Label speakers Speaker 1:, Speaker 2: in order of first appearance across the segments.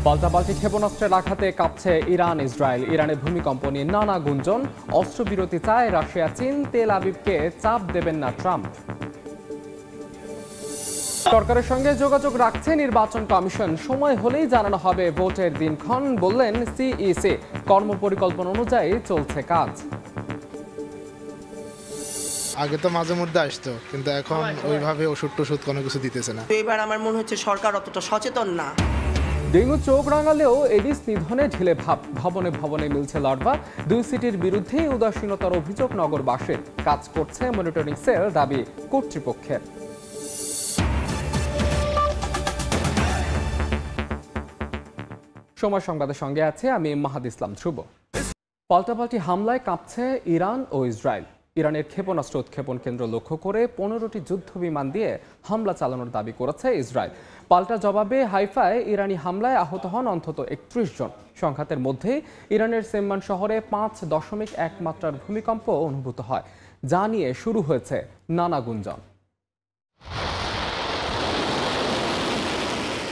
Speaker 1: পাল্টাপাল্টি ক্ষেপণাস্ত্রের আঘাতে কাঁপছে ইরান ইসরায়েল। ইরানের ভূমিকম্প নিয়ে নানা গুঞ্জন। অস্ত্রবিরতি চায় রাশিয়া, চীন। তেল আবিবকে চাপ দেবেন না ট্রাম্প। সরকারের সঙ্গে যোগাযোগ রাখছে নির্বাচন কমিশন। সময় হলেই জানানো হবে ভোটের দিনক্ষণ, বললেন সিইসি। কর্মপরিকল্পনা অনুযায়ী চলছে কাজ।
Speaker 2: আগে তো মাঝে মধ্যে আসতো, কিন্তু এখন ওইভাবে ওষুধ টষুধ কোনো কিছু দিতেছে না।
Speaker 3: এবার আমার মনে হচ্ছে সরকার অতটা সচেতন না।
Speaker 1: ডেঙ্গু চোখ রাঙালেও এডিস নিধনে ঢিলে ভাব। ভবনে ভবনে মিলছে লার্ভা। 2 সিটির বিরুদ্ধে উদাসীনতার অভিযোগ নগরবাসীর। কাজ করছে মনিটরিং সেল, দাবি কর্তৃপক্ষের। সময় সংবাদের সঙ্গে আছে আমি মাহাদ ইসলাম ধ্রুব। পাল্টাপাল্টি হামলায় কাঁপছে ইরান ও ইসরায়েল। ইরানের ক্ষেপণাস্ত্র উৎক্ষেপণ কেন্দ্র লক্ষ্য করে 15টি যুদ্ধ বিমান দিয়ে হামলা চালানোর দাবি করেছে ইসরায়েল। পাল্টা জবাবে হাইফায় ইরানি হামলায় আহত হন অন্তত 31 জন। সংঘাতের মধ্যে ইরানের সেম্মান শহরে 5.1 মাত্রার ভূমিকম্প অনুভূত হয়, যা নিয়ে শুরু হয়েছে নানা গুঞ্জন।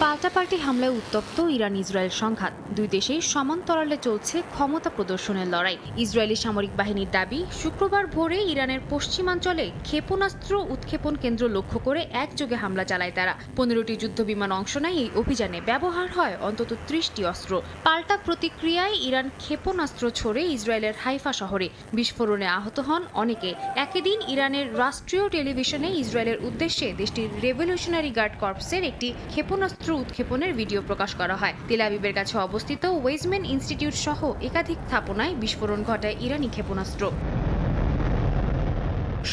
Speaker 4: পাল্টাপাল্টি হামলায় উত্তপ্ত ইরান ইসরায়েল সংঘাত। দুই দেশেই সমান্তরালে চলছে ক্ষমতা প্রদর্শনের লড়াই। ইসরায়েলি সামরিক বাহিনীর দাবি, শুক্রবার ভোরে ইরানের পশ্চিমাঞ্চলে ক্ষেপণাস্ত্র উৎক্ষেপণ কেন্দ্র লক্ষ্য করে একযোগে হামলা চালায় তারা। 15টি যুদ্ধবিমান অংশ নেয় এই অভিযানে। ব্যবহার হয় অন্তত 30টি অস্ত্র। পাল্টা প্রতিক্রিয়ায় ইরান ক্ষেপণাস্ত্র ছোড়ে ইসরায়েলের হাইফা শহরে। বিস্ফোরণে আহত হন অনেকে। একই দিন ইরানের রাষ্ট্রীয় টেলিভিশনে ইসরায়েলের উদ্দেশ্যে দেশটির রেভলিউশনারি গার্ড কর্পসের একটি ক্ষেপণাস্ত্র উৎক্ষেপণের ভিডিও প্রকাশ করা হয়। তেল আবিবের কাছে অবস্থিত ওয়েজম্যান ইনস্টিটিউট সহ একাধিক স্থাপনায় বিস্ফোরণ ঘটায় ইরানি ক্ষেপণাস্ত্র।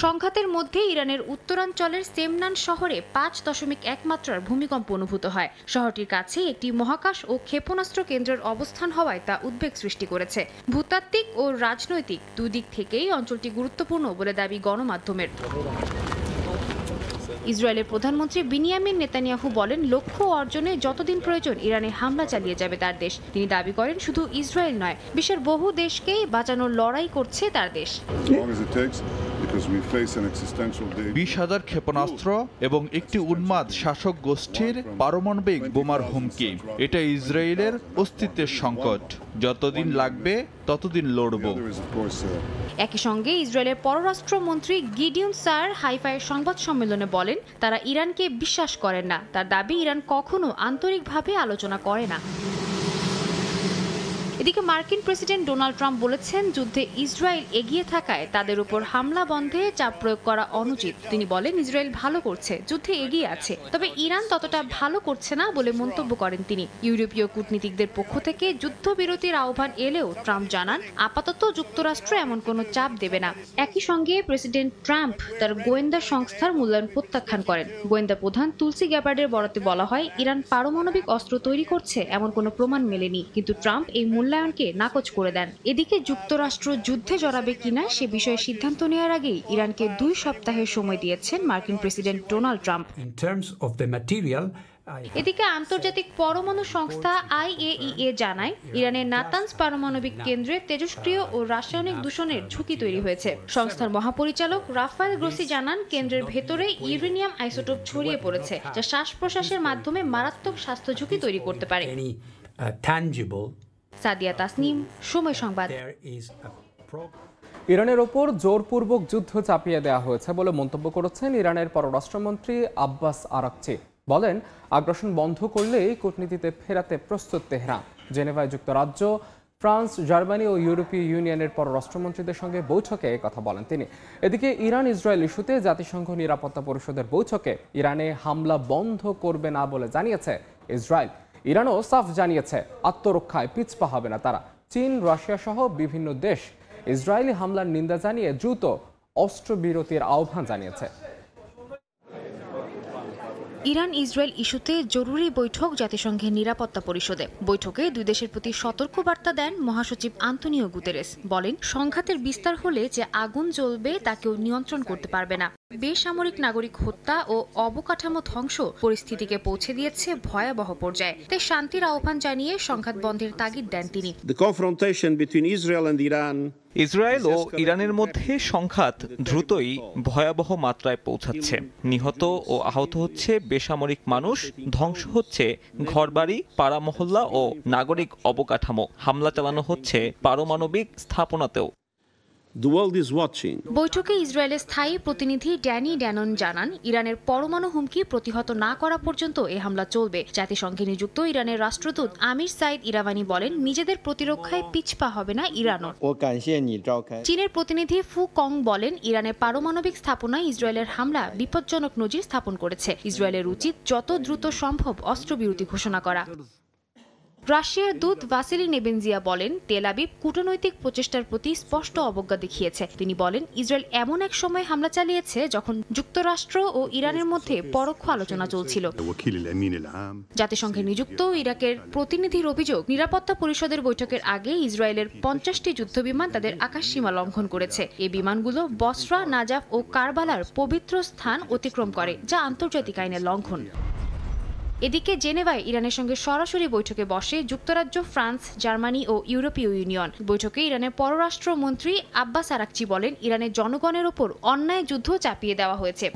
Speaker 4: সংঘাতের মধ্যে ইরানের উত্তরাঞ্চলের সেমনান শহরে 5.1 মাত্রার ভূমিকম্প অনুভূত হয়। শহরটির কাছে একটি মহাকাশ ও ক্ষেপণাস্ত্র কেন্দ্রের অবস্থান হওয়ায় তা উদ্বেগ সৃষ্টি করেছে। ভূতাত্ত্বিক ও রাজনৈতিক দুই দিক থেকেই অঞ্চলটি গুরুত্বপূর্ণ বলে দাবি গণমাধ্যমের। ইসরায়েলের প্রধানমন্ত্রী বিনিয়ামিন নেতানিয়াহু বলেন, লক্ষ্য অর্জনে যতদিন প্রয়োজন ইরানে হামলা চালিয়ে যাবে তার দেশ। তিনি দাবি করেন, শুধু ইসরায়েল নয়, বিশ্বের বহু দেশকেই বাঁচানোর লড়াই করছে তার দেশ।
Speaker 5: 20,000 ক্ষেপণাস্ত্র এবং একটি উন্মাদ শাসক গোষ্ঠীর পারমাণবিক বোমার হুমকি, এটা ইসরায়েলের অস্তিত্বের সংকট। যতদিন লাগবে ততদিন লড়ব।
Speaker 4: একই সঙ্গে ইসরায়েলের পররাষ্ট্রমন্ত্রী গিডিয়ন সার হাইফায় সংবাদ সম্মেলনে বলেন, তারা ইরানকে বিশ্বাস করেন না। তার দাবি, ইরান কখনো আন্তরিকভাবে আলোচনা করে না। এদিকে মার্কিন প্রেসিডেন্ট ডোনাল্ড ট্রাম্প বলেছেন, যুদ্ধে ইসরায়েল এগিয়ে থাকায় তাদের উপর হামলা বন্ধে চাপ প্রয়োগ করা অনুচিত। তিনি বলেন, ইসরায়েল ভালো করছে, যুদ্ধে এগিয়ে আছে, তবে ইরান ততটা ভালো করছে না বলে মন্তব্য করেন তিনি। ইউরোপীয় কূটনীতিকদের পক্ষ থেকে যুদ্ধবিরতির আহ্বান এলেও ট্রাম্প জানান, আপাতত যুক্তরাষ্ট্র এমন কোনো চাপ দেবে না। একই সঙ্গে প্রেসিডেন্ট ট্রাম্প তার গোয়েন্দা সংস্থার মূল্যায়ন প্রত্যাখ্যান করেন। গোয়েন্দা প্রধান তুলসি গ্যাবার্ডের বরাতে বলা হয়, ইরান পারমাণবিক অস্ত্র তৈরি করছে এমন কোনো প্রমাণ মেলেনি, কিন্তু ট্রাম্প এই মূল্যায়নকে নাকচ করে দেন। এদিকে যুক্তরাষ্ট্র যুদ্ধে জড়াবে কিনা সে বিষয়ে সিদ্ধান্ত নেওয়ার আগেই ইরানকে 2 সপ্তাহের সময় দিয়েছেন মার্কিন প্রেসিডেন্ট ডোনাল্ড ট্রাম্প। এদিকে আন্তর্জাতিক পরমাণু সংস্থা IAEA জানায়, ইরানের নাতানজ পারমাণবিক কেন্দ্রে তেজস্ক্রিয় ও রাসায়নিক দূষণের ঝুঁকি তৈরি হয়েছে। সংস্থার মহাপরিচালক রাফায়েল গ্রোসি জানান, কেন্দ্রের ভেতরে ইউরেনিয়াম আইসোটোপ ছড়িয়ে পড়েছে, যা শ্বাস প্রশ্বাসের মাধ্যমে মারাত্মক স্বাস্থ্য ঝুঁকি তৈরি করতে পারে। সাদিয়া তাসনিম, সময় সংবাদ।
Speaker 1: ইরানের ওপর জোরপূর্বক যুদ্ধ চাপিয়ে দেওয়া হয়েছে বলে মন্তব্য করেছেন ইরানের পররাষ্ট্রমন্ত্রী আব্বাস আরাকচি। বলেন, আগ্রাসন বন্ধ করলেই কূটনীতিতে ফেরাতে প্রস্তুত তেহরান। জেনেভায় যুক্তরাজ্য, ফ্রান্স, জার্মানি ও ইউরোপীয় ইউনিয়নের পররাষ্ট্রমন্ত্রীদের সঙ্গে বৈঠকে কথা বলেন তিনি। এদিকে ইরান ইসরায়েল ইস্যুতে জাতিসংঘ নিরাপত্তা পরিষদের বৈঠকে ইরানে হামলা বন্ধ করবে না বলে জানিয়েছে ইসরায়েল। ইরানও সাফ জানিয়েছে, আত্মরক্ষায় পিছপা হবে না তারা। চীন, রাশিয়া সহ বিভিন্ন দেশ ইসরায়েলি হামলার নিন্দা জানিয়ে দ্রুত অস্ত্রবিরতির আহ্বান জানিয়েছে।
Speaker 4: ইরান ইসরায়েল ইস্যুতে জরুরি বৈঠক জাতিসংঘের নিরাপত্তা পরিষদে। বৈঠকে দুই দেশের প্রতি সতর্ক বার্তা দেন মহাসচিব আন্তোনিও গুতেরেস। বলেন, সংঘাতের বিস্তার হলে যে আগুন জ্বলবে তা কেউ নিয়ন্ত্রণ করতে পারবে না। বেসামরিক নাগরিক হত্যা ও অবকাঠামো ধ্বংস পরিস্থিতিকে পৌঁছে দিয়েছে ভয়াবহ পর্যায়ে। তাই শান্তির আহ্বান জানিয়ে সংঘাত বন্ধের তাগিদ দেন তিনি।
Speaker 6: The confrontation between Israel and Iran
Speaker 7: Israel ও ইরানের মধ্যে সংঘাত দ্রুতই ভয়াবহ মাত্রায় পৌঁছাচ্ছে। নিহত ও আহত হচ্ছে বেসামরিক মানুষ, ধ্বংস হচ্ছে ঘরবাড়ি, পাড়া মহল্লা ও নাগরিক অবকাঠামো। হামলা চালানো হচ্ছে পারমাণবিক স্থাপনাতেও।
Speaker 6: The world is watching.
Speaker 4: বৈঠকে ইসরায়েলের স্থায়ী প্রতিনিধি ড্যানি ড্যানন জানান, ইরানের পরমাণু হুমকি প্রতিহত না করা পর্যন্ত এ হামলা চলবে। জাতিসংঘে নিযুক্ত ইরানের রাষ্ট্রদূত আমির সাইদ ইরাওয়ানি বলেন, নিজেদের প্রতিরক্ষায় পিছপা হবে না ইরানও। চীনের প্রতিনিধি ফু কং বলেন, ইরানের পারমাণবিক স্থাপনায় ইসরায়েলের হামলা বিপজ্জনক নজির স্থাপন করেছে। ইসরায়েলের উচিত যত দ্রুত সম্ভব অস্ত্রবিরতি ঘোষণা করা। রাশিয়ার দূত ভাসিলি নেবেনজিয়া বলেন, তেল আবিব কূটনৈতিক প্রচেষ্টার প্রতি স্পষ্ট অবজ্ঞা দেখিয়েছে। তিনি বলেন, ইসরায়েল এমন এক সময় হামলা চালিয়েছে যখন যুক্তরাষ্ট্র ও ইরানের মধ্যে পরোক্ষ আলোচনা চলছিল। জাতিসংঘে নিযুক্ত ইরাকের প্রতিনিধির অভিযোগ, নিরাপত্তা পরিষদের বৈঠকের আগে ইসরায়েলের 50টি যুদ্ধবিমান তাদের আকাশসীমা লঙ্ঘন করেছে। এই বিমানগুলো বসরা, নাজাফ ও কারবালার পবিত্র স্থান অতিক্রম করে, যা আন্তর্জাতিক আইনের লঙ্ঘন। এদিকে জেনেভায় ইরানের সঙ্গে সরাসরি বৈঠকে বসে যুক্তরাজ্য, ফ্রান্স, জার্মানি ও ইউরোপীয় ইউনিয়ন। বৈঠকে ইরানের পররাষ্ট্রমন্ত্রী আব্বাস আরাকচি বলেন, ইরানের জনগণের ওপর অন্যায় যুদ্ধ চাপিয়ে দেওয়া হয়েছে।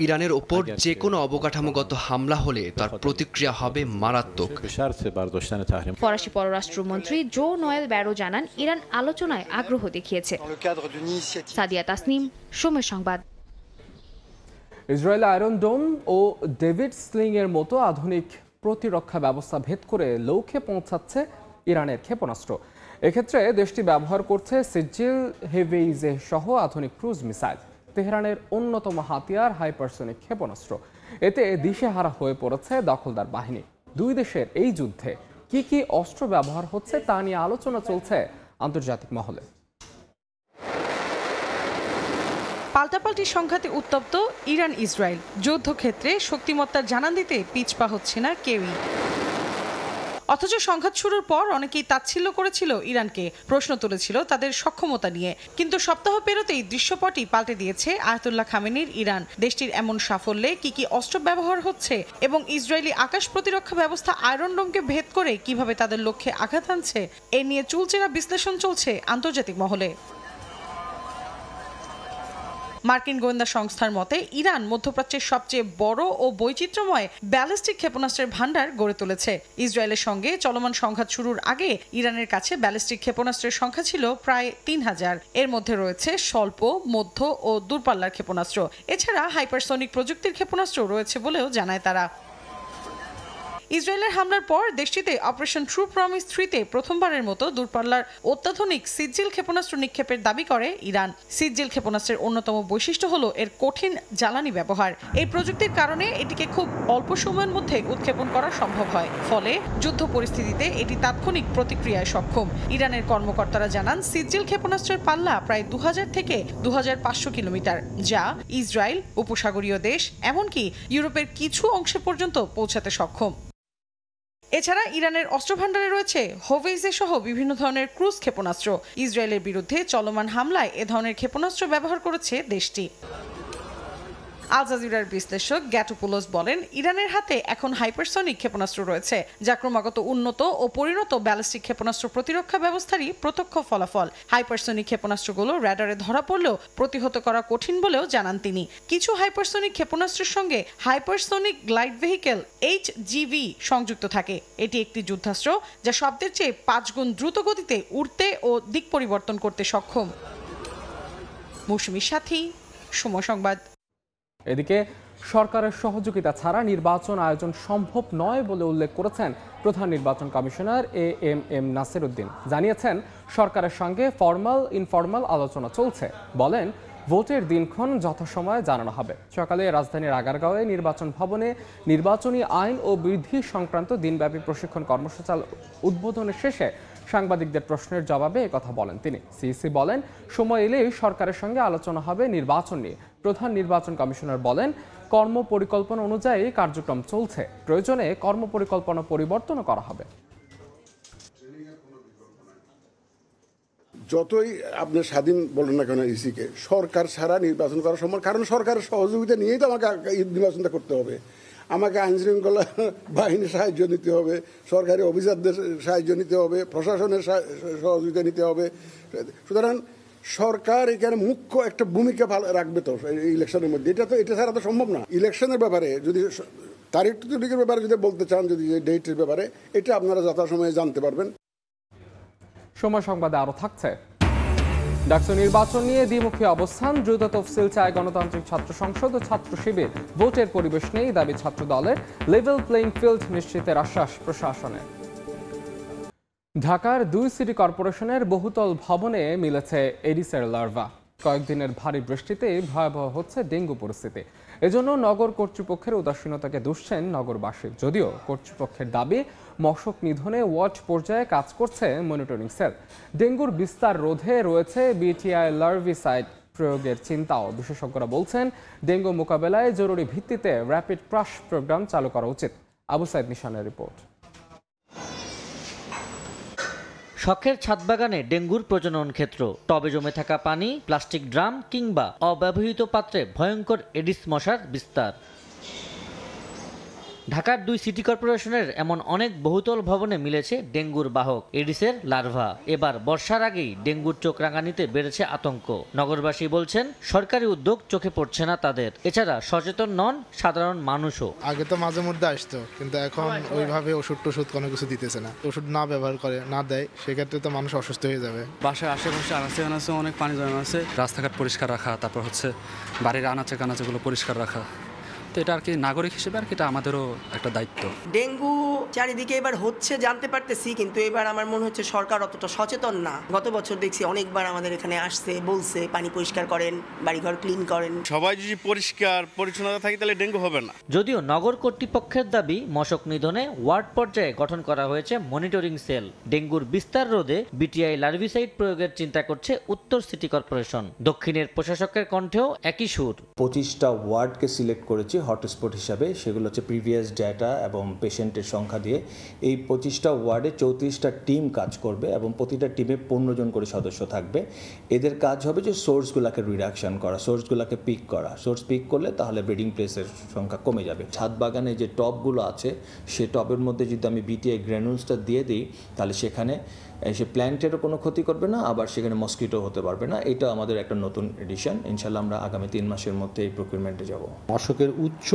Speaker 8: ইরানের ওপর যে কোনো অবকাঠামোগত হামলা হলে তার প্রতিক্রিয়া হবে মারাত্মক।
Speaker 4: ফরাসি পররাষ্ট্রমন্ত্রী জো নোয়েল ব্যারো জানান, ইরান আলোচনায় আগ্রহ দেখিয়েছে। সাদিয়া তাসনিম, সময় সংবাদ।
Speaker 1: ইসরায়েল আয়রন ডোম ও ডেভিড স্লিং এর মতো আধুনিক প্রতিরক্ষা ব্যবস্থা ভেদ করে লক্ষ্যে পৌঁছাচ্ছে ইরানের ক্ষেপণাস্ত্র। এক্ষেত্রে দেশটি ব্যবহার করছে সিজিল, হেভেইজে সহ আধুনিক ক্রুজ মিসাইল, তেহরানের অন্যতম হাতিয়ার হাইপারসনিক ক্ষেপণাস্ত্র। এতে দিশেহারা হয়ে পড়েছে দখলদার বাহিনী। দুই দেশের এই যুদ্ধে কি কি অস্ত্র ব্যবহার হচ্ছে তা নিয়ে আলোচনা চলছে আন্তর্জাতিক মহলে।
Speaker 9: পাল্টাপাল্টি সংঘাতে উত্তপ্ত ইরান ইসরায়েল। যুদ্ধক্ষেত্রে শক্তিমত্তার জানান দিতে পিছপা হচ্ছে না কেউই। অথচ সংঘাত শুরুর পর অনেকেই তাচ্ছিল্য করেছিল ইরানকে, প্রশ্ন তুলেছিল তাদের সক্ষমতা নিয়ে। কিন্তু সপ্তাহ পেরোতেই দৃশ্যপটই পাল্টে দিয়েছে আয়াতুল্লাহ খামেনির ইরান। দেশটির এমন সাফল্যে কি কি অস্ত্র ব্যবহার হচ্ছে এবং ইসরায়েলি আকাশ প্রতিরক্ষা ব্যবস্থা আয়রন ডোমকে ভেদ করে কিভাবে তাদের লক্ষ্যে আঘাত হানছে, এ নিয়ে চুলচেরা বিশ্লেষণ চলছে আন্তর্জাতিক মহলে। মার্কিন গোয়েন্দা সংস্থার মতে, ইরান মধ্যপ্রাচ্যের সবচেয়ে বড় ও বৈচিত্র্যময় ব্যালিস্টিক ক্ষেপণাস্ত্রের ভান্ডার গড়ে তুলেছে। ইসরায়েলের সঙ্গে চলমান সংঘাত শুরুর আগে ইরানের কাছে ব্যালিস্টিক ক্ষেপণাস্ত্রের সংখ্যা ছিল প্রায় 3000। এর মধ্যে রয়েছে স্বল্প, মধ্য ও দূরপাল্লার ক্ষেপণাস্ত্র। এছাড়া হাইপারসনিক প্রযুক্তির ক্ষেপণাস্ত্র রয়েছে বলেও জানায় তারা। ইসরায়েলের হামলার পর দেশটিতে অপারেশন ট্রু প্রমিস 3-তে প্রথমবারের মতো দূরপাল্লার অত্যাধুনিক সিজিল ক্ষেপণাস্ত্র নিক্ষেপের দাবি করে ইরান। সিজিল ক্ষেপণাস্ত্রের অন্যতম বৈশিষ্ট্য হলো এর কঠিন জ্বালানি ব্যবহার। এই প্রযুক্তির কারণে এটিকে খুব অল্প সময়ের মধ্যে উৎক্ষেপণ করা সম্ভব হয়, ফলে যুদ্ধ পরিস্থিতিতে এটি তাৎক্ষণিক প্রতিক্রিয়ায় সক্ষম। ইরানের কর্মকর্তারা জানান, সিজিল ক্ষেপণাস্ত্রের পাল্লা প্রায় 2000 থেকে 2500 কিলোমিটার, যা ইসরায়েল, উপসাগরীয় দেশ, এমনকি ইউরোপের কিছু অংশে পর্যন্ত পৌঁছাতে সক্ষম। এছাড়া ইরানের অস্ত্রভান্ডারে রয়েছে হোভেইজে সহ বিভিন্ন ধরনের ক্রুজ ক্ষেপণাস্ত্র। ইসরায়েলের বিরুদ্ধে চলমান হামলায় এ ধরনের ক্ষেপণাস্ত্র ব্যবহার করেছে দেশটি। আল জাজিরার বিশ্লেষক গ্যাটোপোলোস বলেন, ইরানের হাতে এখন হাইপারসনিক ক্ষেপণাস্ত্র রয়েছে, যা ক্রমাগত উন্নত ও পরিণত ব্যালিস্টিক ক্ষেপণাস্ত্র প্রতিরক্ষা ব্যবস্থারই প্রত্যক্ষ ফলাফল। হাইপারসনিক ক্ষেপণাস্ত্রগুলো র্যাডারে ধরা পড়লেও প্রতিহত করা কঠিন বলেও জানান তিনি। কিছু হাইপারসনিক ক্ষেপণাস্ত্রের সঙ্গে হাইপারসনিক গ্লাইড ভেহিকেল HGV সংযুক্ত থাকে। এটি একটি যুদ্ধাস্ত্র যা শব্দের চেয়ে 5 গুণ দ্রুত গতিতে উড়তে ও দিক পরিবর্তন করতে সক্ষম। মৌসুমীর সাথী, সময় সংবাদ।
Speaker 1: এদিকে সরকারের সহযোগিতা ছাড়া নির্বাচন আয়োজন সম্ভব নয় বলে উল্লেখ করেছেন প্রধান নির্বাচন কমিশনার AMM নাসির উদ্দিন। জানিয়েছেন, সরকারের সঙ্গে ফরমাল ইনফরমাল আলোচনা চলছে। বলেন, ভোটের দিনক্ষণ যথাসময়ে জানানো হবে। সকালে রাজধানীর আগারগাঁওয়ে নির্বাচন ভবনে নির্বাচনী আইন ও বিধি সংক্রান্ত দিনব্যাপী প্রশিক্ষণ কর্মসূচি উদ্বোধনের শেষে সাংবাদিকদের প্রশ্নের জবাবে একথা বলেন তিনি। সিইসি বলেন, সময় এলেই সরকারের সঙ্গে আলোচনা হবে নির্বাচন নিয়ে। প্রধান নির্বাচন কমিশনার বলেন, কর্মপরিকল্পনা অনুযায়ী কার্যক্রম চলছে, প্রয়োজনে কর্মপরিকল্পনা পরিবর্তনও করা হবে।
Speaker 10: যতই আপনি স্বাধীন বলেন না কেন ইসিকে, সরকার ছাড়া নির্বাচন করা সম্ভব, কারণ সরকারের সহযোগিতা নিয়েই তো আমাকে নির্বাচনটা করতে হবে। আমাকে আইনশৃঙ্খলা বাহিনীর সাহায্য নিতে হবে, সরকারি অফিসারদের সাহায্য নিতে হবে, প্রশাসনের সহযোগিতা নিতে হবে। সুতরাং সরকার এখানে মুখ্য একটা ভূমিকা রাখবে তো ইলেকশনের মধ্যে। এটা ছাড়া তো সম্ভব না। ইলেকশনের ব্যাপারে যদি তারিখের ব্যাপারে যদি বলতে চান, যদি ডেটের ব্যাপারে, এটা আপনারা যথাসময়ে জানতে পারবেন।
Speaker 1: সময় সংবাদে আরো থাকছে। ডাকসু নির্বাচন নিয়ে দ্বিমুখী অবস্থান, দ্রুত তফসিল চায় গণতান্ত্রিক ছাত্র সংসদ ও ছাত্র শিবির। ভোটের পরিবেশ নেই দাবি ছাত্র দলের। লেভেল প্লেইং ফিল্ড নিশ্চিতের আশ্বাস প্রশাসনের। ঢাকার 2 সিটি কর্পোরেশনের বহুতল ভবনে মিলেছে এডিসের লার্ভা। কয়েকদিনের ভারী বৃষ্টিতে ভয়াবহ হচ্ছে ডেঙ্গু পরিস্থিতি। এজন্য নগর কর্তৃপক্ষের উদাসীনতাকে দুষছেন নগরবাসী। যদিও কর্তৃপক্ষের দাবি মশক নিধনে ওয়ার্ড পর্যায়ে কাজ করছে মনিটরিং সেল। ডেঙ্গুর বিস্তার রোধে রয়েছে বিটিআই লার্ভিসাইড প্রয়োগের চিন্তাও। বিশেষজ্ঞরা বলছেন ডেঙ্গু মোকাবেলায় জরুরি ভিত্তিতে র্যাপিড ক্রাশ প্রোগ্রাম চালু করা উচিত। আবু সাইদ নিশানের রিপোর্ট।
Speaker 11: শখের ছাদ বাগানে ডেঙ্গুর প্রজনন ক্ষেত্র। টবে জমে থাকা পানি, প্লাস্টিক ড্রাম কিংবা অব্যবহৃত পাত্রে ভয়ঙ্কর এডিস মশার বিস্তার। ঢাকার 2 সিটি কর্পোরেশনের এমন অনেক বহুতল ভবনে মিলেছে ডেঙ্গুর বাহক এডিসের লার্ভা। এবার বর্ষার আগেই ডেঙ্গুর চোখ রাঙানিতে বেড়েছে আতঙ্ক। নগরবাসী বলছেন সরকারি উদ্যোগ চোখে পড়ছে না তাদের। এছাড়া সচেতন নন সাধারণ মানুষও।
Speaker 2: আগে তো মাঝে মধ্যে আসতো, কিন্তু এখন ওইভাবে ওষুধ কোনো কিছু দিতেছে না। ওষুধ না ব্যবহার করে না দেয়, সেক্ষেত্রে তো মানুষ অসুস্থ হয়ে যাবে।
Speaker 12: বাসার আশেপাশে আনাচে অনেক পানি জমা আছে। রাস্তাঘাট পরিষ্কার রাখা, তারপর হচ্ছে বাড়ির আনাচে কানাচেগুলো পরিষ্কার রাখা। তো এটা আর কি নাগরিক হিসেবে আর কি এটা আমাদেরও একটা দায়িত্ব।
Speaker 3: ডেঙ্গু চারিদিকে এবার হচ্ছে জানতে পারতেছি, কিন্তু এবার আমার মনে হচ্ছে সরকার অতটা সচেতন না। গত বছর দেখছি অনেকবার আমাদের এখানে আসছে, বলছে পানি পরিষ্কার করেন, বাড়িঘর ক্লিন করেন।
Speaker 13: সবাই যদি পরিষ্কার পরিচ্ছন্নতা থাকে তাহলে ডেঙ্গু হবে না।
Speaker 11: যদিও নগর কর্তৃপক্ষের দাবি মশক নিধনে ওয়ার্ড পর্যায়ে গঠন করা হয়েছে মনিটরিং সেল। ডেঙ্গুর বিস্তার রোধে বিটিআই লার্ভিসাইড প্রয়োগের চিন্তা করছে উত্তর সিটি কর্পোরেশন। দক্ষিণের প্রশাসকের কণ্ঠেও একই সুর।
Speaker 14: 25টা ওয়ার্ডকে সিলেক্ট করেছি হটস্পট হিসাবে। সেগুলো হচ্ছে প্রিভিয়াস ডেটা এবং পেশেন্টের সংখ্যা দিয়ে। এই 25টা ওয়ার্ডে 34টা টিম কাজ করবে এবং প্রতিটা টিমে 15 জন করে সদস্য থাকবে। এদের কাজ হবে যে সোর্সগুলোকে রিডাকশন করা, সোর্সগুলোকে পিক করা। সোর্স পিক করলে তাহলে ব্রিডিং প্লেসের সংখ্যা কমে যাবে। ছাদ বাগানে যে টবগুলো আছে সে টবের মধ্যে যদি আমি বিটিআই গ্র্যানুলসটা দিয়ে দিই, তাহলে সেখানে সে প্ল্যান্টেরও কোনো ক্ষতি করবে না, আবার সেখানে মসকিটো হতে পারবে না। এটা আমাদের একটা নতুন এডিশন। ইনশাল্লাহ আমরা আগামী 3 মাসের মধ্যে এই প্রকিউরমেন্টে যাব।
Speaker 15: মশকের উৎস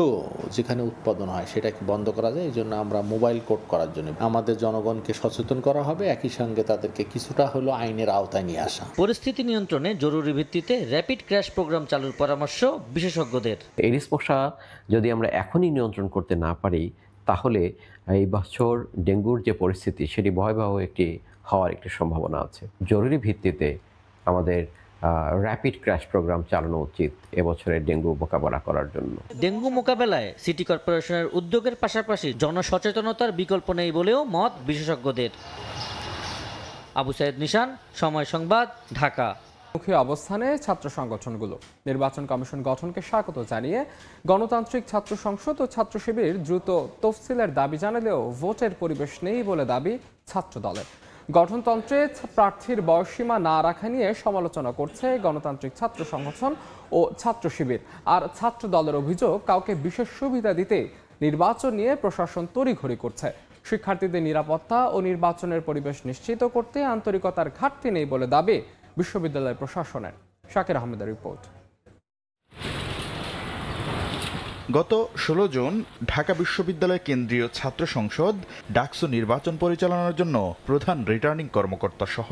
Speaker 15: যেখানে উৎপাদন হয় সেটাকে বন্ধ করা যায়, এই জন্য আমরা মোবাইল কোড করার জন্য আমাদের জনগণকে সচেতন করা হবে, একই সঙ্গে তাদেরকে কিছুটা হলো আইনের আওতায় নিয়ে আসা।
Speaker 11: পরিস্থিতি নিয়ন্ত্রণে জরুরি ভিত্তিতে র্যাপিড ক্র্যাশ প্রোগ্রাম চালুর পরামর্শ বিশেষজ্ঞদের।
Speaker 16: এডিস মশা যদি আমরা এখনই নিয়ন্ত্রণ করতে না পারি, তাহলে এই বছর ডেঙ্গুর যে পরিস্থিতি সেটি ভয়াবহ হওয়ার একটি সম্ভাবনা আছে। জরুরি ভিত্তিতে আমাদের র্যাপিড ক্র্যাশ প্রোগ্রাম চালানো উচিত এবছরের ডেঙ্গু মোকাবেলা করার জন্য।
Speaker 11: ডেঙ্গু মোকাবেলায় সিটি কর্পোরেশনের উদ্যোগের পাশাপাশি জনসচেতনতার বিকল্প নেই বলেও মত বিশেষজ্ঞদের। আবু সাইদ নিশান, সময় সংবাদ, ঢাকা।
Speaker 1: মুখী অবস্থানে ছাত্র সংগঠনগুলো। নির্বাচন কমিশন গঠনকে স্বাগত জানিয়ে গণতান্ত্রিক ছাত্র সংসদ ও ছাত্র শিবির দ্রুত তফসিলের দাবি জানালেও ভোটের পরিবেশ নেই বলে দাবি ছাত্র দলের। গঠনতন্ত্রে প্রার্থীর বয়সসীমা না রাখা নিয়ে সমালোচনা করছে গণতান্ত্রিক ছাত্র সংগঠন ও ছাত্র শিবির। আর ছাত্র দলের অভিযোগ, কাউকে বিশেষ সুবিধা দিতে নির্বাচন নিয়ে প্রশাসন তড়িঘড়ি করছে। শিক্ষার্থীদের নিরাপত্তা ও নির্বাচনের পরিবেশ নিশ্চিত করতে আন্তরিকতার ঘাটতি নেই বলে দাবি বিশ্ববিদ্যালয় প্রশাসনের। শাকির আহমেদের রিপোর্ট।
Speaker 5: গত 16 জুন ঢাকা বিশ্ববিদ্যালয় কেন্দ্রীয় ছাত্র সংসদ ডাকসু নির্বাচন পরিচালনার জন্য প্রধান রিটার্নিং কর্মকর্তা সহ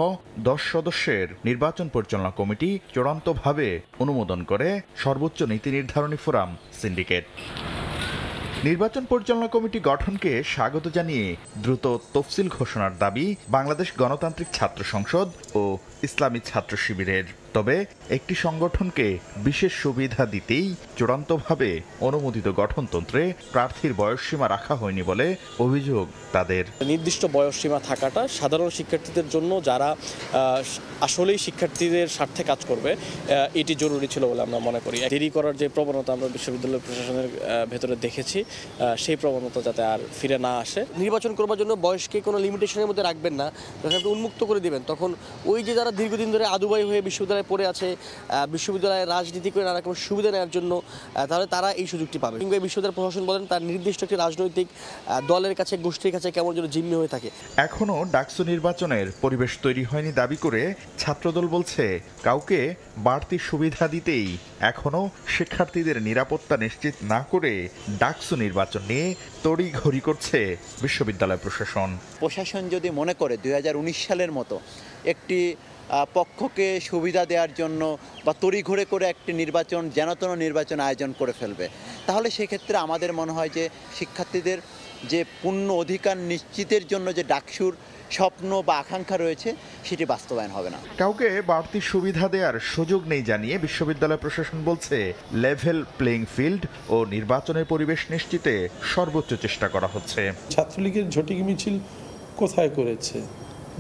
Speaker 5: 10 সদস্যের নির্বাচন পরিচালনা কমিটি চূড়ান্তভাবে অনুমোদন করে সর্বোচ্চ নীতি নির্ধারণী ফোরাম সিন্ডিকেট। নির্বাচন পরিচালনা কমিটি গঠনকে স্বাগত জানিয়ে দ্রুত তফসিল ঘোষণার দাবি বাংলাদেশ গণতান্ত্রিক ছাত্র সংসদ ও ইসলামী ছাত্র শিবিরের। তবে একটি সংগঠনকে বিশেষ সুবিধা দিতেই চূড়ান্তভাবে অনুমোদিত গঠনতন্ত্রে প্রার্থীর বয়সসীমা রাখা হয়নি বলে অভিযোগ তাদের।
Speaker 17: নির্দিষ্ট বয়সসীমা থাকাটা সাধারণ শিক্ষার্থীদের জন্য যারা আসলেই শিক্ষার্থীদের স্বার্থে কাজ করবে এটি জরুরি ছিল বলে আমরা মনে করি। দেরি করার যে প্রবণতা আমরা বিশ্ববিদ্যালয় প্রশাসনের ভেতরে দেখেছি সেই প্রবণতা যাতে আর ফিরে না আসে। নির্বাচন করবার জন্য বয়সকে কোনো লিমিটেশনের মধ্যে রাখবেন না, যখন আপনি উন্মুক্ত করে দিবেন তখন ওই যে যারা দীর্ঘদিন ধরে আদুবাই হয়ে বিশ্ববিদ্যালয়ে পড়ে আছে, বিশ্ববিদ্যালয়ে রাজনীতি করে নানা রকম সুবিধা নেওয়ার জন্য, তাহলে তারা এই সুযোগটি পাবে। কিংবা বিশ্ববিদ্যালয় প্রশাসন বলেন তার নির্দিষ্ট একটি রাজনৈতিক দলের কাছে, গোষ্ঠীর কাছে কেমন যেন জিম্মি হয়ে থাকে।
Speaker 5: এখনও ডাকসু নির্বাচনের পরিবেশ তৈরি হয়নি দাবি করে ছাত্রদল বলছে কাউকে বাড়তি সুবিধা দিতেই এখনও শিক্ষার্থীদের নিরাপত্তা নিশ্চিত না করে ডাকসু নির্বাচন নিয়ে তড়িঘড়ি করছে বিশ্ববিদ্যালয় প্রশাসন।
Speaker 18: প্রশাসন যদি মনে করে 2019 সালের মতো একটি পক্ষকে সুবিধা দেওয়ার জন্য বা তড়িঘড়ি করে একটি নির্বাচন যেনতেন নির্বাচন আয়োজন করে ফেলবে, তাহলে সেক্ষেত্রে আমাদের মনে হয় যে শিক্ষার্থীদের যে পূর্ণ অধিকার নিশ্চিতের জন্য যে ডাকসুর স্বপ্ন বা আকাঙ্ক্ষা রয়েছে সেটি বাস্তবায়ন হবে না।
Speaker 5: কাউকে বাড়তি সুবিধা দেওয়ার সুযোগ নেই জানিয়ে বিশ্ববিদ্যালয় প্রশাসন বলছে লেভেল প্লেইং ফিল্ড ও নির্বাচনের পরিবেশ নিশ্চিতে সর্বোচ্চ চেষ্টা করা হচ্ছে।
Speaker 19: ছাত্রলীগের ঝটিকা মিছিল কোথায় করেছে?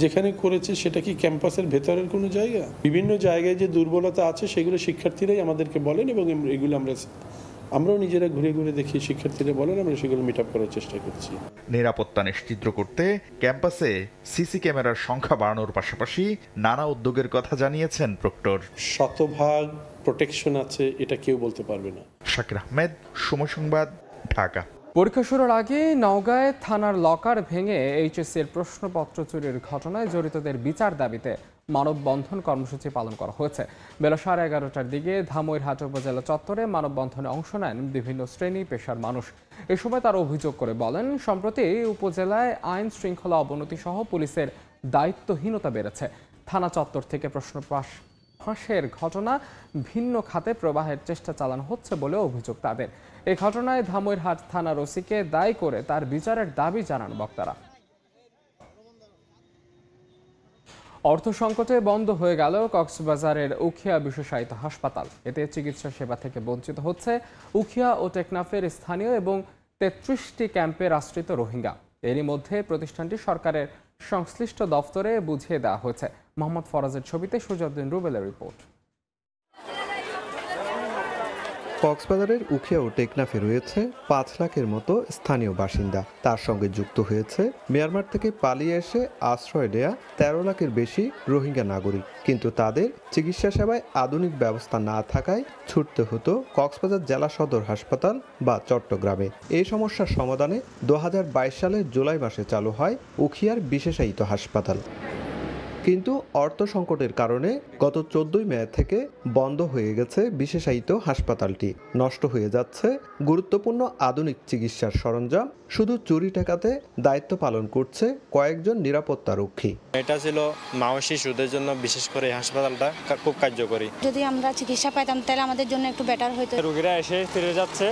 Speaker 19: যেখানে করেছে সেটা কি ক্যাম্পাসের ভেতরের কোনো জায়গা? বিভিন্ন জায়গায় যে দুর্বলতা আছে সেগুলো শিক্ষার্থীরাই আমাদেরকে বলেন এবং এগুলো আমরাও নিজেরা ঘুরে ঘুরে দেখি, শিক্ষার্থীরা বলেন, আমরা সেগুলো মিট আপ করার চেষ্টা করছি।
Speaker 5: নিরাপত্তা নিশ্চিত করতে ক্যাম্পাসে সিসি ক্যামেরার সংখ্যা বাড়ানোর পাশাপাশি নানা উদ্যোগের কথা জানিয়েছেন প্রক্টর।
Speaker 19: শতভাগ প্রোটেকশন আছে এটা কেউ বলতে পারবে না।
Speaker 5: শাকির আহমেদ, সময় সংবাদ, ঢাকা।
Speaker 1: পরীক্ষা শুরুর আগে নওগাঁয় থানার লকার ভেঙে এইচএসসি এর প্রশ্নপত্র চুরির ঘটনায় জড়িতদের বিচার দাবিতে মানববন্ধন কর্মসূচি পালন করা হয়েছে। বেলা 11:30টার দিকে ধামইরহাট উপজেলা চত্বরে মানববন্ধনে অংশ নেন বিভিন্ন শ্রেণী পেশার মানুষ। এ সময় তারা অভিযোগ করে বলেন, সম্প্রতি উপজেলায় আইন শৃঙ্খলা অবনতি সহ পুলিশের দায়িত্বহীনতা বেড়েছে। থানা চত্বর থেকে প্রশ্ন ফাঁসের ঘটনা ভিন্ন খাতে প্রবাহের চেষ্টা চালানো হচ্ছে বলে অভিযোগ তাদের। এই ঘটনায় ধামইরহাট থানার ওসিকে দায়ী করে তার বিচারের দাবি জানান বক্তারা। অর্থ সংকটে বন্ধ হয়ে গেল কক্সবাজারের উখিয়া বিশেষায়িত হাসপাতাল। এতে চিকিৎসা সেবা থেকে বঞ্চিত হচ্ছে উখিয়া ও টেকনাফের স্থানীয় এবং 33টি ক্যাম্পের আশ্রিত রোহিঙ্গা। এরই মধ্যে প্রতিষ্ঠানটি সরকারের সংশ্লিষ্ট দফতরে বুঝিয়ে দেওয়া হয়েছে। মোহাম্মদ ফরাজের ছবিতে সুজাউদ্দিন রুবেলের রিপোর্ট।
Speaker 20: কক্সবাজারের উখিয়া ও টেকনাফে রয়েছে 5 লাখের মতো স্থানীয় বাসিন্দা। তার সঙ্গে যুক্ত হয়েছে মিয়ানমার থেকে পালিয়ে এসে আশ্রয় নেয়া 13 লাখের বেশি রোহিঙ্গা নাগরিক। কিন্তু তাদের চিকিৎসা সেবায় আধুনিক ব্যবস্থা না থাকায় ছুটতে হতো কক্সবাজার জেলা সদর হাসপাতাল বা চট্টগ্রামে। এই সমস্যার সমাধানে 2022 সালের জুলাই মাসে চালু হয় উখিয়ার বিশেষায়িত হাসপাতাল। কিন্তু অর্থ সংকটের কারণে গত 14 মে থেকে বন্ধ হয়ে গেছে বিশেষায়িত হাসপাতালটি। নষ্ট হয়ে যাচ্ছে গুরুত্বপূর্ণ আধুনিক চিকিৎসার সরঞ্জাম। শুধু চুরি ঠেকাতে দায়িত্ব পালন করছে কয়েকজন নিরাপত্তা রক্ষী।
Speaker 21: এটা ছিল মা ও শিশুদের জন্য বিশেষ করে এই হাসপাতালটা খুব কার্যকরী।
Speaker 22: যদি আমরা চিকিৎসা পাইতাম তাহলে আমাদের জন্য একটু বেটার হতো।
Speaker 21: রোগীরা এসে ফিরে যাচ্ছে,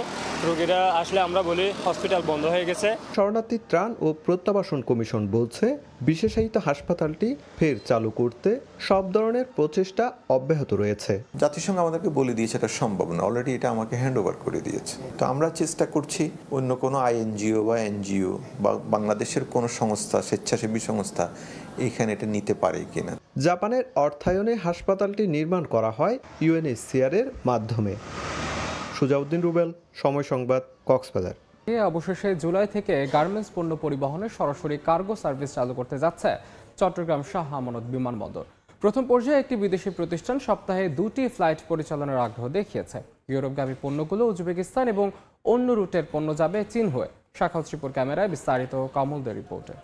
Speaker 21: রোগীরা আসলে আমরা বলি হসপিটাল বন্ধ হয়ে গেছে।
Speaker 20: শরণার্থী ত্রাণ ও প্রত্যাবাসন কমিশন বলছে বিশেষায়িত হাসপাতালটি ফের চালু করতে সব ধরনের প্রচেষ্টা অব্যাহত রয়েছে।
Speaker 23: জাতিসংঘ আমাদেরকে বলে দিয়েছে এটা সম্ভব না, অলরেডি এটা আমাকে হ্যান্ড ওভার করে দিয়েছে। তো আমরা চেষ্টা করছি অন্য কোনো আইএনজিও বা এনজিও বা বাংলাদেশের কোনো সংস্থা, স্বেচ্ছাসেবী সংস্থা এখানে এটা নিতে পারে কিনা।
Speaker 20: জাপানের অর্থায়নে হাসপাতালটি নির্মাণ করা হয় ইউএনএইচসিআর এর মাধ্যমে। সুজাউদ্দিন রুবেল, সময় সংবাদ, কক্সবাজার।
Speaker 1: অবশেষে জুলাই থেকে গার্মেন্টস পণ্য পরিবহনের সরাসরি কার্গো সার্ভিস চালু করতে যাচ্ছে চট্টগ্রাম শাহ আমানত বিমানবন্দর। প্রথম পর্যায়ে একটি বিদেশি প্রতিষ্ঠান সপ্তাহে 2টি ফ্লাইট পরিচালনার আগ্রহ দেখিয়েছে। ইউরোপগামী পণ্যগুলো উজবেকিস্তান এবং অন্য রুটের পণ্য যাবে চীন হয়ে। শাখাউত শ্রীপুর ক্যামেরায় বিস্তারিত কমলদের রিপোর্টে।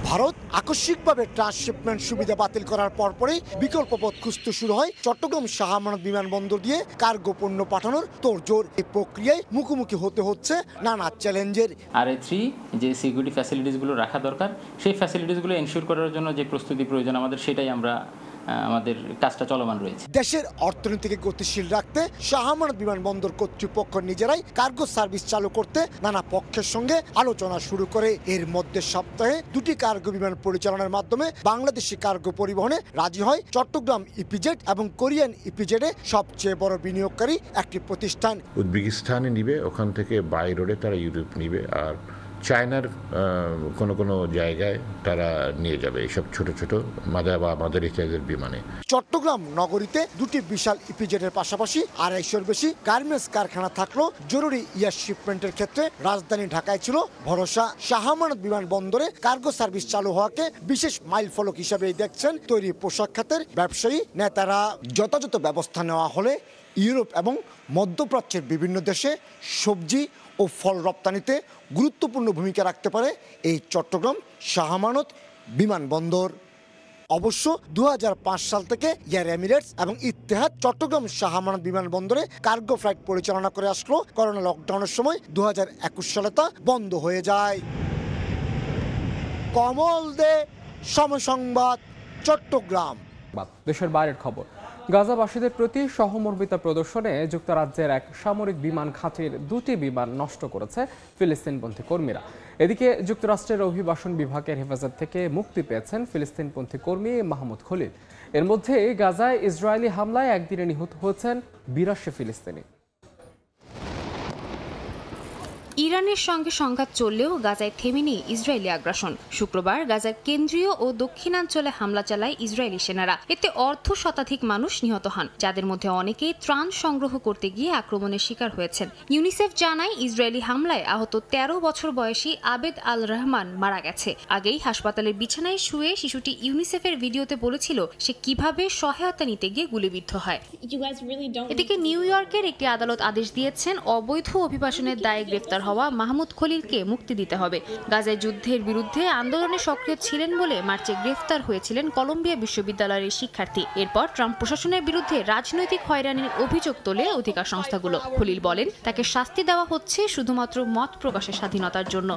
Speaker 24: ভারত আকস্মিকভাবে ট্রান্সশিপমেন্ট সুবিধা বাতিল করার পরপরই বিকল্প পথ খুঁজতে শুরু হয় চট্টগ্রাম শাহ আমানত বিমানবন্দর দিয়ে কার্গো পণ্য পাঠানোর তোড়জোড়। এই প্রক্রিয়ায় মুখোমুখি হতে হচ্ছে নানা চ্যালেঞ্জের।
Speaker 25: RA3 যে সিকিউরিটি ফ্যাসিলিটিসগুলো রাখা দরকার, সেই ফ্যাসিলিটিসগুলো এনশিওর করার জন্য যে প্রস্তুতি প্রয়োজন আমাদের, সেটাই আমরা
Speaker 4: আমাদের কাজটা চলমান রয়েছে।
Speaker 24: দেশের অর্থনীতিকে গতিশীল রাখতে শাহ আমানত বিমানবন্দর কর্তৃপক্ষ নিজেরাই কার্গো সার্ভিস চালু করতে নানা পক্ষের সঙ্গে আলোচনা শুরু করে। এর মধ্যে সপ্তাহে 2টি কার্গো বিমান পরিচালনার মাধ্যমে বাংলাদেশি কার্গো পরিবহনে রাজি হয় চট্টগ্রাম ইপিজেড এবং কোরিয়ান ইপিজেডে সবচেয়ে বড় বিনিয়োগকারী একটি প্রতিষ্ঠান।
Speaker 6: উজবেকিস্তানে নিবে, ওখান থেকে বাই রোডে তারা ইউরোপ নিবে, আর চায়নার কোনো জায়গায় তারা নিয়ে যাবে এইসব ছোট ছোট মাদার সাইজের বিমানে।
Speaker 24: চট্টগ্রাম নগরীতে 2টি বিশাল ইপিজেডের পাশাপাশি 250-এর বেশি গার্মেন্টস কারখানা থাকলেও জরুরি এয়ার শিপমেন্টের ক্ষেত্রে রাজধানী ঢাকায় ছিল ভরসা। শাহ আমানত বিমানবন্দরে কার্গো সার্ভিস চালু হওয়াকে বিশেষ মাইলফলক হিসেবেই দেখছেন তৈরি পোশাক খাতের ব্যবসায়ী নেতারা। যথাযথ ব্যবস্থা নেওয়া হলে ইউরোপ এবং মধ্যপ্রাচ্যের বিভিন্ন দেশে সবজি ও ফল রপ্তানিতে গুরুত্বপূর্ণ ভূমিকা রাখতে পারে এই চট্টগ্রাম শাহ আমানত বিমানবন্দর। অবশ্য 2005 সাল থেকে এয়ার এমিরেটস এবং ইত্তেহাদ চট্টগ্রাম শাহ আমানত বিমানবন্দরে কার্গো ফ্লাইট পরিচালনা করে আসলো। করোনা লকডাউনের সময় 2021 সালে তা বন্ধ হয়ে যায়। কমল দে, সময় সংবাদ, চট্টগ্রাম।
Speaker 1: দেশের বাইরের খবর। গাজাবাসীদের প্রতি সহমর্মিতা প্রদর্শনে যুক্তরাজ্যের এক সামরিক বিমান ঘাঁটির 2টি বিমান নষ্ট করেছে ফিলিস্তিনপন্থী কর্মীরা। এদিকে যুক্তরাষ্ট্রের অভিবাসন বিভাগের হেফাজত থেকে মুক্তি পেয়েছেন ফিলিস্তিনপন্থী কর্মী মাহমুদ খলিল। এর মধ্যে গাজায় ইসরায়েলি হামলায় একদিনে নিহত হয়েছেন 82 ফিলিস্তিনি।
Speaker 7: ইরানের সঙ্গে সংঘাত চললেও গাজায় থেমেনি ইসরায়েলি আগ্রাসন। শুক্রবার গাজার কেন্দ্রীয় ও দক্ষিণাঞ্চলে হামলা চালায় ইসরায়েলি সেনারা। এতে শতাধিক মানুষ নিহত হন, যাদের মধ্যে অনেকেই ত্রাণ সংগ্রহ করতে গিয়ে আক্রমণের শিকার হয়েছেন। ইউনিসেফ জানায় ইসরায়েলি হামলায় আহত 13 বছর বয়সী আবেদ আল রহমান মারা গেছে। আগেই হাসপাতালের বিছানায় শুয়ে শিশুটি ইউনিসেফের ভিডিওতে বলেছিল সে কিভাবে সহায়তা নিতে গিয়ে গুলিবিদ্ধ হয়। এদিকে নিউ ইয়র্কের একটি আদালত আদেশ দিয়েছেন অবৈধ অভিবাসনের দায়ে গ্রেফতার হওয়া মাহমুদ খলিলকে মুক্তি দিতে হবে। গাজায় যুদ্ধের বিরুদ্ধে আন্দোলনে সক্রিয় ছিলেন বলে মার্চে গ্রেফতার হয়েছিলেন কলম্বিয়া বিশ্ববিদ্যালয়ের শিক্ষার্থী। এরপর ট্রাম্প প্রশাসনের বিরুদ্ধে রাজনৈতিক হয়রানির অভিযোগ তোলে অধিকার সংস্থাগুলো। খলিল বলেন তাকে শাস্তি দেওয়া হচ্ছে শুধুমাত্র মত প্রকাশের স্বাধীনতার জন্য।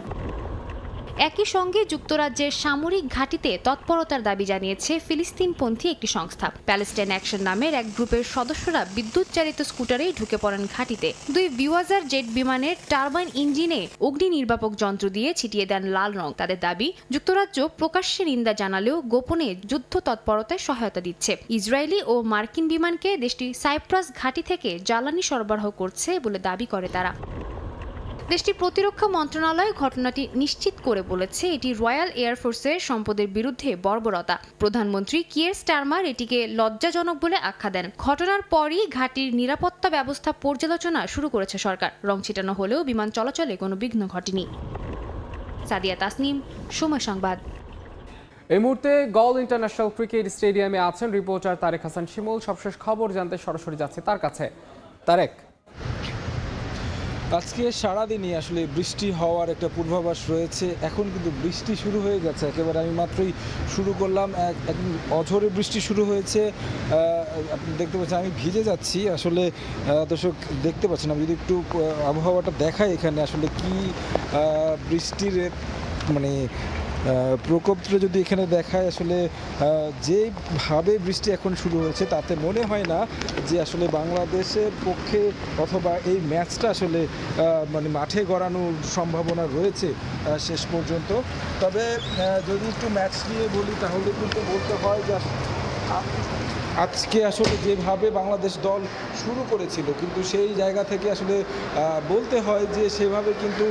Speaker 7: একই সঙ্গে যুক্তরাজ্যের সামরিক ঘাঁটিতে তৎপরতার দাবি জানিয়েছে ফিলিস্তিনপন্থী একটি সংস্থা। প্যালেস্টাইন অ্যাকশন নামের এক গ্রুপের সদস্যরা বিদ্যুৎ চালিত স্কুটারেই ঢুকে পড়েন ঘাঁটিতে। 2 বিওয়াজার জেট বিমানের টারবাইন ইঞ্জিনে অগ্নি নির্বাপক যন্ত্র দিয়ে ছিটিয়ে দেন লাল রং। তাদের দাবি, যুক্তরাজ্য প্রকাশ্যে নিন্দা জানালেও গোপনে যুদ্ধ তৎপরতায় সহায়তা দিচ্ছে। ইসরায়েলি ও মার্কিন বিমানকে দেশটি সাইপ্রাস ঘাঁটি থেকে জ্বালানি সরবরাহ করছে বলে দাবি করে তারা। দেশটির প্রতিরক্ষা মন্ত্রণালয় ঘটনাটি নিশ্চিত করে বলেছে এটি রয়্যাল এয়ারফোর্সের সম্পদের বিরুদ্ধে বর্বরতা। প্রধানমন্ত্রী কিয়ের স্টারমার এটিকে লজ্জাজনক বলে আখ্যা দেন। ঘটনার পরই ঘাঁটির নিরাপত্তা ব্যবস্থা পর্যালোচনা শুরু করেছে সরকার। রং ছিটানো হলেও বিমান চলাচলে কোনো বিঘ্ন ঘটেনি। সাদিয়া তাসনিম, সময় সংবাদ।
Speaker 1: এই মুহূর্তে গল ইন্টারন্যাশনাল ক্রিকেট স্টেডিয়ামে আছেন রিপোর্টার তারেক হাসান শিমুল। সবশেষ খবর জানতে সরাসরি যাচ্ছে তার কাছে। তারেক,
Speaker 8: আজকে সারাদিনই আসলে বৃষ্টি হওয়ার একটা পূর্বাভাস রয়েছে। এখন কিন্তু বৃষ্টি শুরু হয়ে গেছে, একেবারে আমি মাত্রই শুরু করলাম, একদম অঝোরে বৃষ্টি শুরু হয়েছে। আপনি দেখতে পাচ্ছেন আমি ভিজে যাচ্ছি, আসলে দর্শক দেখতে পাচ্ছেন। আমি যদি একটু আবহাওয়াটা দেখাই এখানে আসলে কি বৃষ্টির মানে প্রকোপটা যদি এখানে দেখায়, আসলে যেভাবে বৃষ্টি এখন শুরু হয়েছে তাতে মনে হয় না যে আসলে বাংলাদেশের পক্ষে অথবা এই ম্যাচটা আসলে মানে মাঠে গড়ানোর সম্ভাবনা রয়েছে শেষ পর্যন্ত। তবে যদি একটু ম্যাচ নিয়ে বলি তাহলে কিন্তু বলতে হয় যে আজকে আসলে যেভাবে বাংলাদেশ দল শুরু করেছিল, কিন্তু সেই জায়গা থেকে আসলে বলতে হয় যে সেভাবে কিন্তু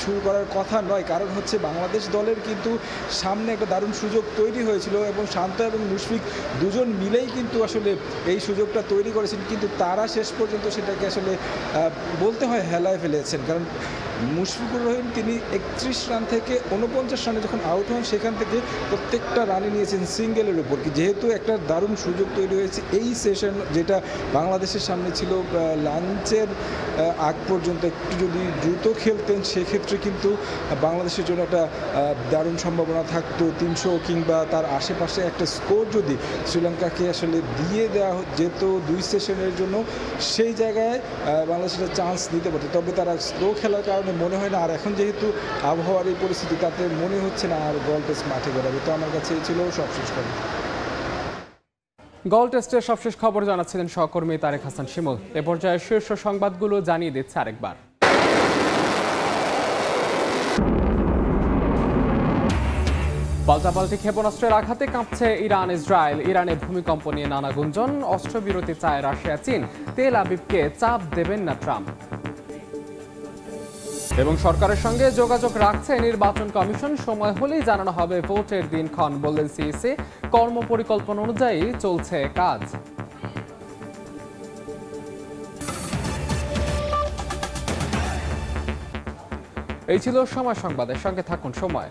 Speaker 8: শুরু করার কথা নয়। কারণ হচ্ছে বাংলাদেশ দলের কিন্তু সামনে একটা দারুণ সুযোগ তৈরি হয়েছিল এবং শান্ত এবং মুশফিক দুজন মিলেই কিন্তু আসলে এই সুযোগটা তৈরি করেছেন, কিন্তু তারা শেষ পর্যন্ত সেটাকে আসলে বলতে হয় হেলায় ফেলেছেন। কারণ মুশফিকুর রহিম তিনি 31 রান থেকে 49 রানে যখন আউট হন, সেখান থেকে প্রত্যেকটা রানে নিয়েছেন সিঙ্গেলের উপর। যেহেতু একটা দারুণ সুযোগ তৈরি হয়েছে এই সেশন, যেটা বাংলাদেশের সামনে ছিল লাঞ্চের আগ পর্যন্ত, একটু যদি দ্রুত খেলতেন সেক্ষেত্রে কিন্তু বাংলাদেশের জন্য একটা দারুণ সম্ভাবনা থাকতো। 300 কিংবা তার আশেপাশে একটা স্কোর যদি শ্রীলঙ্কাকে আসলে দিয়ে দেওয়া যেত 2 সেশনের জন্য, সেই জায়গায় বাংলাদেশের চান্স নিতে পারত। তবে তারা স্লো খেলার কারণে মনে হয় না, আর এখন যেহেতু আবহাওয়ার এই পরিস্থিতি তাতে মনে হচ্ছে না আর গল টেস্ট মাঠে গড়াবে। তো আমার কাছে এই ছিল সবশেষ খবর।
Speaker 1: গল টেস্টের সবশেষ খবর জানাচ্ছিলেন সহকর্মী তারেক হাসান শিমুল। এ পর্যায়ে শীর্ষ সংবাদগুলো জানিয়ে দিচ্ছে আরেকবার। পাল্টাপাল্টি ক্ষেপণাস্ত্রের আঘাতে কাঁপছে ইরান ইসরায়েল। ইরানে ভূমিকম্প নিয়ে নানা গুঞ্জন। অস্ত্রবিরতি চায় রাশিয়া চীন। তেল আবিবকে চাপ দেবেন না ট্রাম্প। এবং সরকারের সঙ্গে যোগাযোগ রাখছে নির্বাচন কমিশন। সময় হলেই জানানো হবে ভোটের দিনক্ষণ, বললেন সিইসি। কর্মপরিকল্পনা অনুযায়ী চলছে কাজ। এই ছিল সময় সংবাদের সঙ্গে থাকুন সময়।